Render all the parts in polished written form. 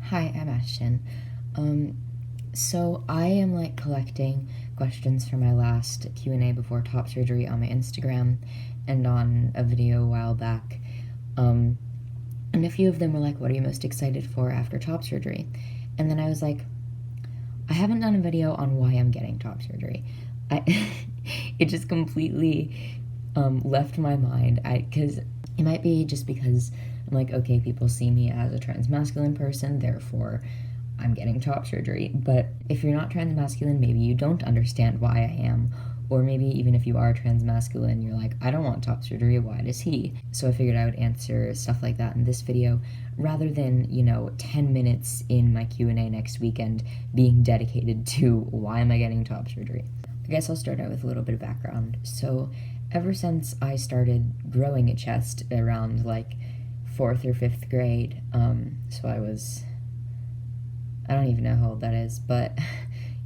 Hi, I'm Ashton. So I am collecting questions for my last Q&A before top surgery on my Instagram and on a video a while back. And a few of them were like, what are you most excited for after top surgery? And then I was like, I haven't done a video on why I'm getting top surgery. It just completely left my mind. Because it might be just because I'm like, okay, people see me as a transmasculine person, therefore I'm getting top surgery. But if you're not transmasculine, maybe you don't understand why I am. Or maybe even if you are transmasculine, you're like, I don't want top surgery, why does he? So I figured I would answer stuff like that in this video, rather than, 10 minutes in my Q&A next weekend being dedicated to why am I getting top surgery. I guess I'll start out with a little bit of background. So ever since I started growing a chest around 4th or 5th grade, so I don't even know how old that is, but,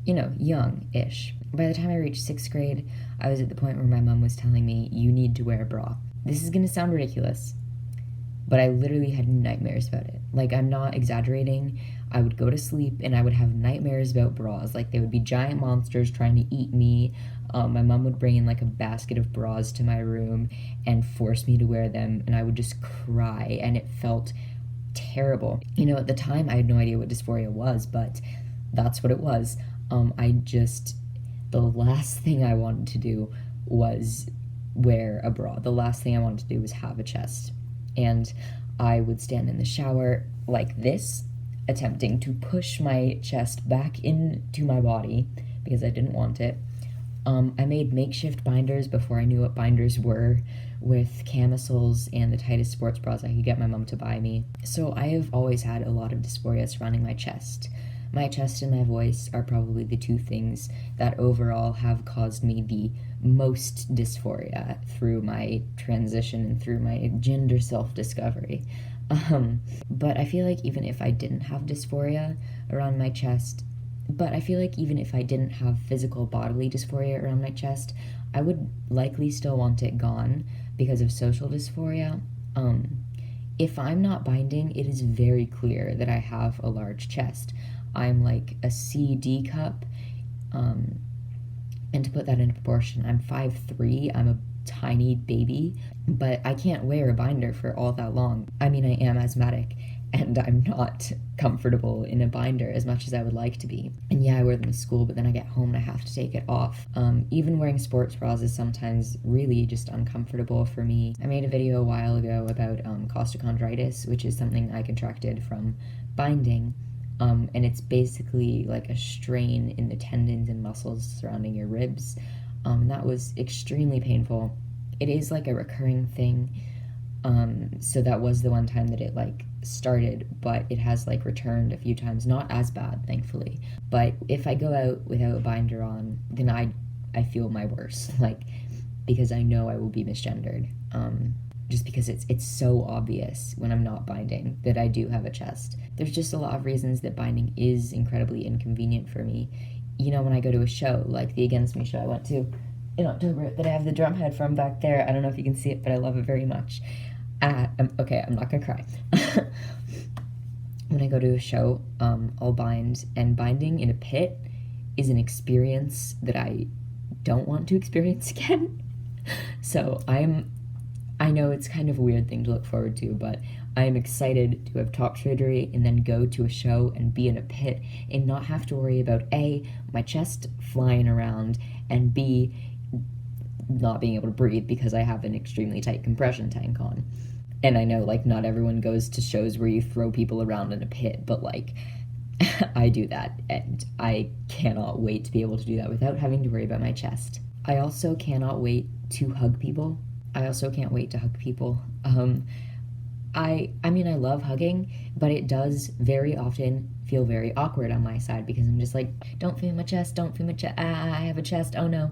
young-ish. By the time I reached 6th grade, I was at the point where my mom was telling me, you need to wear a bra. This is gonna sound ridiculous, but I literally had nightmares about it. I'm not exaggerating. I would go to sleep and I would have nightmares about bras. They would be giant monsters trying to eat me. My mom would bring in a basket of bras to my room and force me to wear them, and I would just cry, and it felt terrible. At the time, I had no idea what dysphoria was, but that's what it was. The last thing I wanted to do was wear a bra. The last thing I wanted to do was have a chest. And I would stand in the shower like this, attempting to push my chest back into my body because I didn't want it. I made makeshift binders before I knew what binders were, with camisoles and the tightest sports bras I could get my mom to buy me. So I have always had a lot of dysphoria surrounding my chest. My chest and my voice are probably the two things that overall have caused me the most dysphoria through my transition and through my gender self-discovery. But I feel even if I didn't have dysphoria around my chest, even if I didn't have physical bodily dysphoria around my chest, I would likely still want it gone because of social dysphoria. If I'm not binding, it is very clear that I have a large chest. I'm a C/D cup, and to put that into proportion, I'm 5'3", I'm a tiny baby, but I can't wear a binder for all that long. I mean, I am asthmatic, and I'm not comfortable in a binder as much as I would like to be. And yeah, I wear them to school, but then I get home and I have to take it off. Even wearing sports bras is sometimes really just uncomfortable for me. I made a video a while ago about costochondritis, which is something I contracted from binding. And it's basically a strain in the tendons and muscles surrounding your ribs. That was extremely painful. It is a recurring thing. So that was the one time that it started, but it has returned a few times. Not as bad, thankfully. But if I go out without a binder on, then I feel my worst, because I know I will be misgendered. Just because it's so obvious when I'm not binding that I do have a chest. There's just a lot of reasons that binding is incredibly inconvenient for me. When I go to a show, like the Against Me show I went to in October, that I have the drum head from back there. I don't know if you can see it, but I love it very much. Okay, I'm not gonna cry. When I go to a show, I'll bind, and binding in a pit is an experience that I don't want to experience again. So I know it's kind of a weird thing to look forward to, but I am excited to have top surgery and then go to a show and be in a pit and not have to worry about A, my chest flying around, and B, not being able to breathe because I have an extremely tight compression tank on. And I know, not everyone goes to shows where you throw people around in a pit, but, I do that, and I cannot wait to be able to do that without having to worry about my chest. I also cannot wait to hug people. I also can't wait to hug people. I love hugging, but it does very often feel very awkward on my side because I'm just don't feel my chest, don't feel my chest, I have a chest, oh no.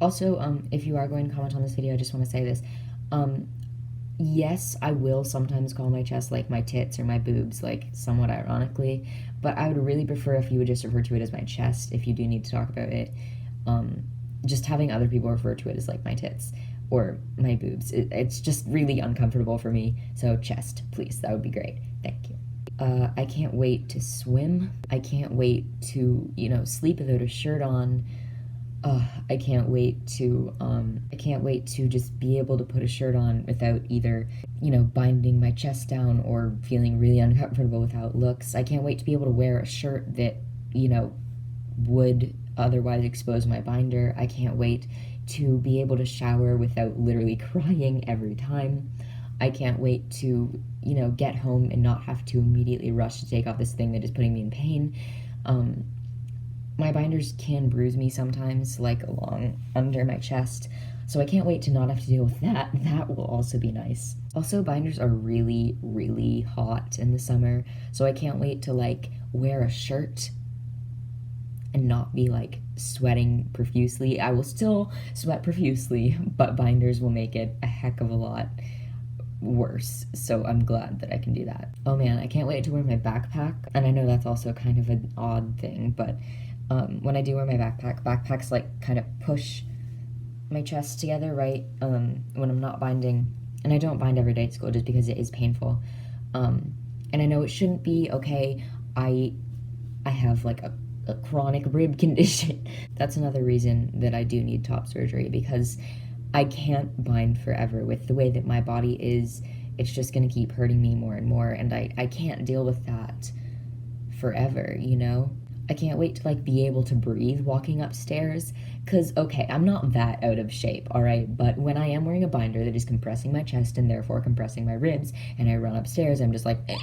Also, if you are going to comment on this video, I just want to say this. Yes, I will sometimes call my chest my tits or my boobs, somewhat ironically, but I would really prefer if you would just refer to it as my chest if you do need to talk about it. Just having other people refer to it as my tits or my boobs. It's just really uncomfortable for me. So chest, please, that would be great. Thank you. I can't wait to swim. I can't wait to, sleep without a shirt on. I can't wait to just be able to put a shirt on without either, binding my chest down or feeling really uncomfortable with how it looks. I can't wait to be able to wear a shirt that, would otherwise expose my binder. I can't wait to be able to shower without literally crying every time. I can't wait to, get home and not have to immediately rush to take off this thing that is putting me in pain. My binders can bruise me sometimes, like along under my chest, so I can't wait to not have to deal with that. That will also be nice. Also, binders are really, really hot in the summer, so I can't wait to, wear a shirt and not be, sweating profusely. I will still sweat profusely, but binders will make it a heck of a lot worse, so I'm glad that I can do that. Oh man, I can't wait to wear my backpack, and I know that's also kind of an odd thing, but when I do wear my backpacks kind of push my chest together, right? When I'm not binding, and I don't bind every day at school just because it is painful. And I know it shouldn't be, okay, I have a chronic rib condition. That's another reason that I do need top surgery, because I can't bind forever with the way that my body is. It's just gonna keep hurting me more and more, and I can't deal with that forever, I can't wait to be able to breathe walking upstairs, because okay, I'm not that out of shape, all right, but when I am wearing a binder that is compressing my chest and therefore compressing my ribs, and I run upstairs, I'm just like eh.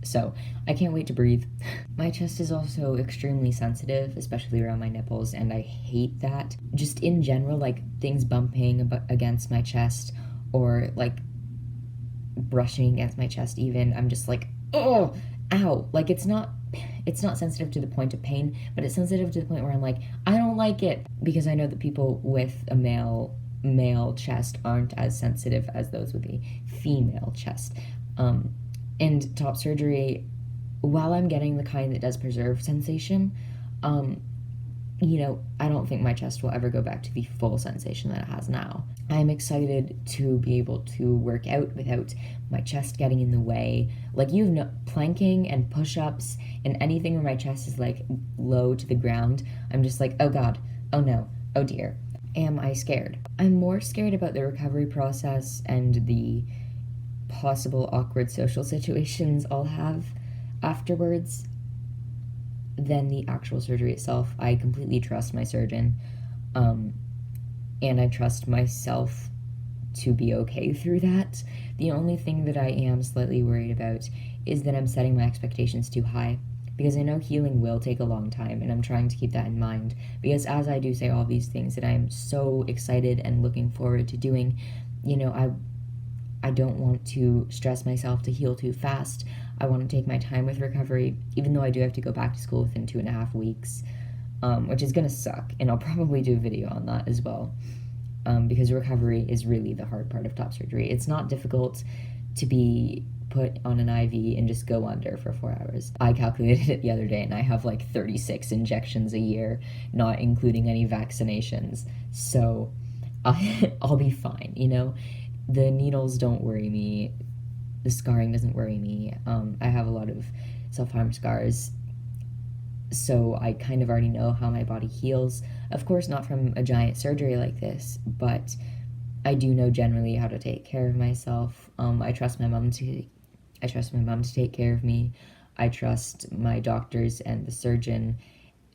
So I can't wait to breathe. My chest is also extremely sensitive, especially around my nipples, and I hate that. Just in general, things bumping against my chest, or brushing against my chest even, I'm just like, oh, ow. It's not sensitive to the point of pain, but it's sensitive to the point where I'm like, I don't like it, because I know that people with a male chest aren't as sensitive as those with a female chest. And top surgery, while I'm getting the kind that does preserve sensation, I don't think my chest will ever go back to the full sensation that it has now. I'm excited to be able to work out without my chest getting in the way. Planking and push-ups and anything where my chest is low to the ground, I'm just like, oh god, oh no, oh dear. Am I scared? I'm more scared about the recovery process and the possible awkward social situations I'll have afterwards than the actual surgery itself. I completely trust my surgeon, and I trust myself to be okay through that. The only thing that I am slightly worried about is that I'm setting my expectations too high, because I know healing will take a long time, and I'm trying to keep that in mind, because as I do say all these things that I'm so excited and looking forward to doing, I don't want to stress myself to heal too fast. I want to take my time with recovery, even though I do have to go back to school within 2.5 weeks, which is going to suck, and I'll probably do a video on that as well, because recovery is really the hard part of top surgery. It's not difficult to be put on an IV and just go under for 4 hours. I calculated it the other day, and I have 36 injections a year, not including any vaccinations, so I'll be fine, The needles don't worry me. The scarring doesn't worry me. I have a lot of self-harm scars, so I kind of already know how my body heals. Of course, not from a giant surgery like this, but I do know generally how to take care of myself. I trust my mom to take care of me. I trust my doctors and the surgeon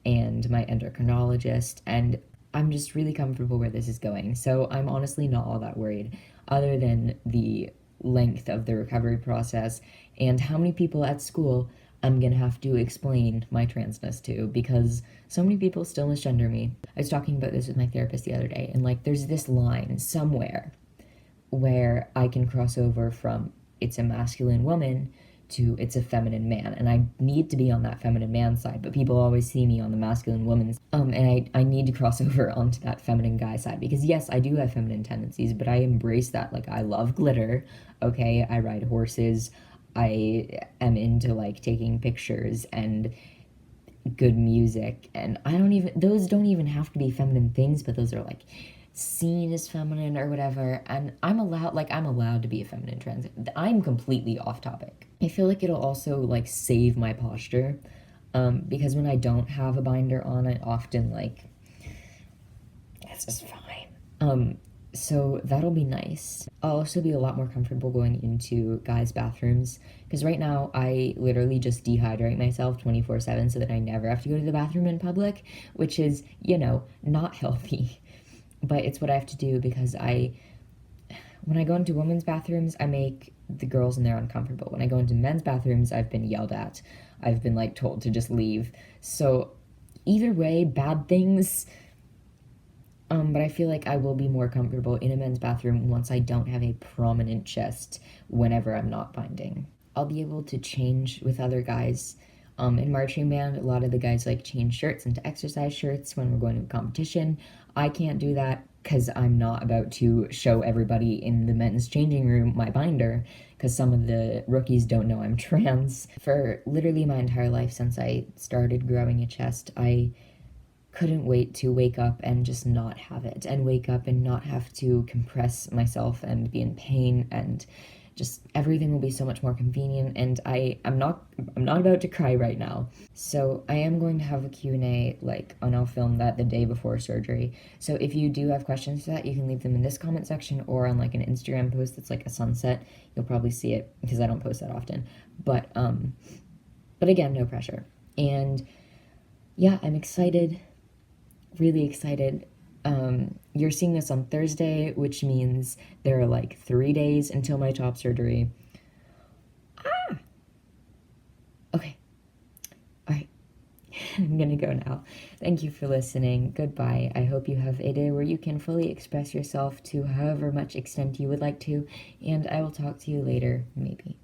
and my endocrinologist, and I'm just really comfortable where this is going. So I'm honestly not all that worried, other than the length of the recovery process and how many people at school I'm gonna have to explain my transness to, because so many people still misgender me. I was talking about this with my therapist the other day, and there's this line somewhere where I can cross over from it's a masculine woman to it's a feminine man, and I need to be on that feminine man side, but people always see me on the masculine woman's, and I need to cross over onto that feminine guy side, because yes, I do have feminine tendencies, but I embrace that. I love glitter, okay, I ride horses, I am into taking pictures and good music, and those don't even have to be feminine things, but those are seen as feminine or whatever, and I'm allowed to be a feminine trans. I'm completely off topic. I feel like it'll also like save my posture, because when I don't have a binder on, I often like, it's just fine. So that'll be nice. I'll also be a lot more comfortable going into guys' bathrooms, because right now I literally just dehydrate myself 24/7 so that I never have to go to the bathroom in public, which is, not healthy. But it's what I have to do because when I go into women's bathrooms, I make the girls in there uncomfortable. When I go into men's bathrooms, I've been yelled at. I've been like told to just leave. So either way, bad things. But I feel like I will be more comfortable in a men's bathroom once I don't have a prominent chest whenever I'm not binding. I'll be able to change with other guys. In marching band, a lot of the guys like change shirts into exercise shirts when we're going to a competition. I can't do that because I'm not about to show everybody in the men's changing room my binder, because some of the rookies don't know I'm trans. For literally my entire life since I started growing a chest, I couldn't wait to wake up and just not have it, and wake up and not have to compress myself and be in pain, and just everything will be so much more convenient. And I'm not about to cry right now. So I am going to have a Q&A, and I'll film that the day before surgery. So if you do have questions for that, you can leave them in this comment section or on an Instagram post that's like a sunset. You'll probably see it because I don't post that often. But again, no pressure. And yeah, I'm excited. Really excited. You're seeing this on Thursday, which means there are 3 days until my top surgery. Okay. All right. I'm gonna go now. Thank you for listening. Goodbye. I hope you have a day where you can fully express yourself to however much extent you would like to, and I will talk to you later, maybe.